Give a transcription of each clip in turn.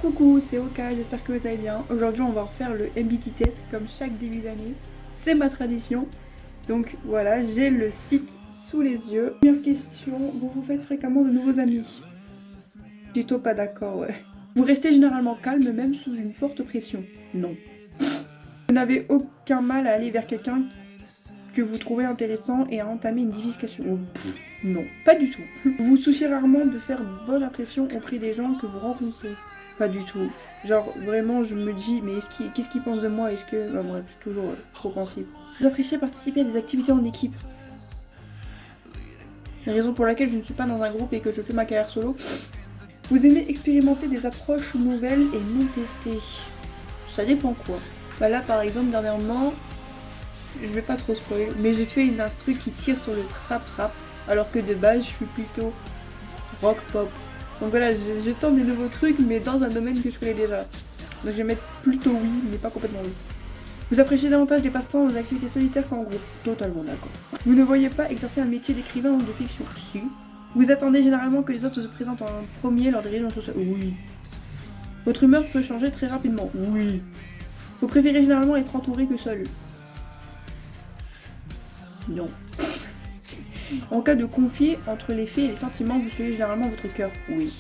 Coucou, c'est Oka, j'espère que vous allez bien. Aujourd'hui on va refaire le MBT test comme chaque début d'année. C'est ma tradition. Donc voilà, j'ai le site sous les yeux. Première question, vous vous faites fréquemment de nouveaux amis? Plutôt pas d'accord, ouais. Vous restez généralement calme même sous une forte pression? Non. Vous n'avez aucun mal à aller vers quelqu'un que vous trouvez intéressant et à entamer une discussion? Non, pas du tout. Vous vous souciez rarement de faire bonne impression auprès des gens que vous rencontrez? Pas du tout. Genre vraiment je me dis mais qu'est-ce qu'ils pensent de moi? Est-ce que... Bah, bref, je suis toujours trop sensible. Vous appréciez participer à des activités en équipe? La raison pour laquelle je ne suis pas dans un groupe et que je fais ma carrière solo. Vous aimez expérimenter des approches nouvelles et non testées? Ça dépend quoi. Bah là par exemple dernièrement, je vais pas trop spoiler, mais j'ai fait une instru qui tire sur le trap rap, alors que de base je suis plutôt rock pop. Donc voilà, je tente des nouveaux trucs, mais dans un domaine que je connais déjà. Donc je vais mettre plutôt oui, mais pas complètement oui. Vous appréciez davantage les passe-temps aux activités solitaires qu'en groupe? Totalement d'accord. Vous ne voyez pas exercer un métier d'écrivain ou de fiction? Si. Vous attendez généralement que les autres se présentent en premier lors des réunions sociales? Oui. Votre humeur peut changer très rapidement? Oui. Vous préférez généralement être entouré que seul? Non. En cas de conflit entre les faits et les sentiments, vous suivez généralement votre cœur? Oui.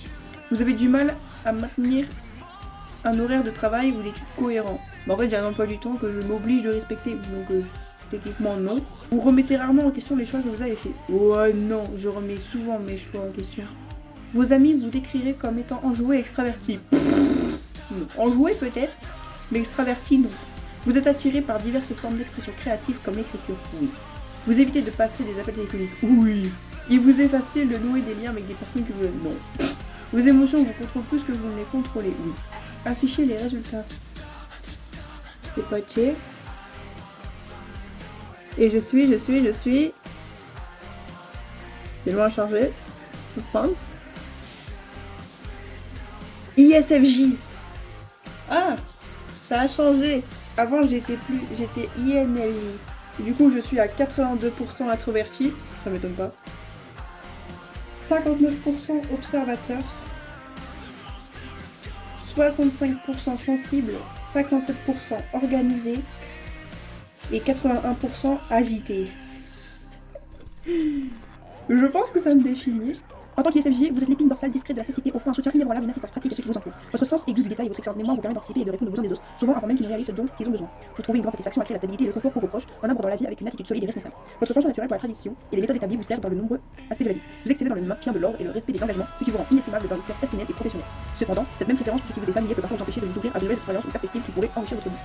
Vous avez du mal à maintenir un horaire de travail ou d'études cohérent? En fait, j'ai un emploi du temps que je m'oblige de respecter, donc techniquement non. Vous remettez rarement en question les choix que vous avez faits? Ouais, non, je remets souvent mes choix en question. Vos amis vous décrirez comme étant enjoué et extraverti? Non. Enjoué peut-être, mais extraverti non. Vous êtes attiré par diverses formes d'expression créative comme l'écriture? Oui. Vous évitez de passer des appels téléphoniques? Oui. Il vous est facile de nouer des liens avec des personnes que vous... Non. Vos émotions vous contrôlent plus que vous ne les contrôlez? Oui. Affichez les résultats. C'est pas check. Et je suis... C'est loin à charger. Suspense. ISFJ. Ah, ça a changé. Avant j'étais INLJ. Du coup je suis à 82% introverti. Ça m'étonne pas. 59% observateur. 65% sensible. 57% organisé. Et 81% agité. Je pense que ça me définit. En tant qu'ISFJ, vous êtes l'épine dorsale discrète de la société, offrant un soutien inébranlable, une assistance pratique à ceux qui vous entourent. Votre sens aigu du détail et votre excellente mémoire vous permet d'anticiper et de répondre aux besoins des autres, souvent avant même qu'ils ne réalisent ce dont ils ont besoin. Vous trouvez une grande satisfaction à créer la stabilité et le confort pour vos proches, en abordant la vie avec une attitude solide et responsable. Votre penchant naturel pour la tradition et les méthodes établies vous servent dans de nombreux aspects de la vie. Vous excellez dans le maintien de l'ordre et le respect des engagements, ce qui vous rend inestimable dans les sphères personnelles et professionnelles. Cependant, cette même préférence pour ce qui vous est familier peut parfois vous empêcher de vous ouvrir à de nouvelles expériences ou perspectives qui pourraient enrichir votre vie.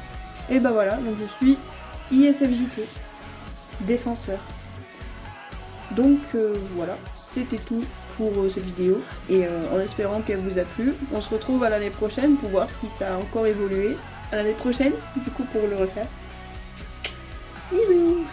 Et bah voilà, donc je suis ISFJT, défenseur. Donc voilà, c'était tout pour cette vidéo et en espérant qu'elle vous a plu. On se retrouve à l'année prochaine pour voir si ça a encore évolué. À l'année prochaine, du coup, pour le refaire. Bisous.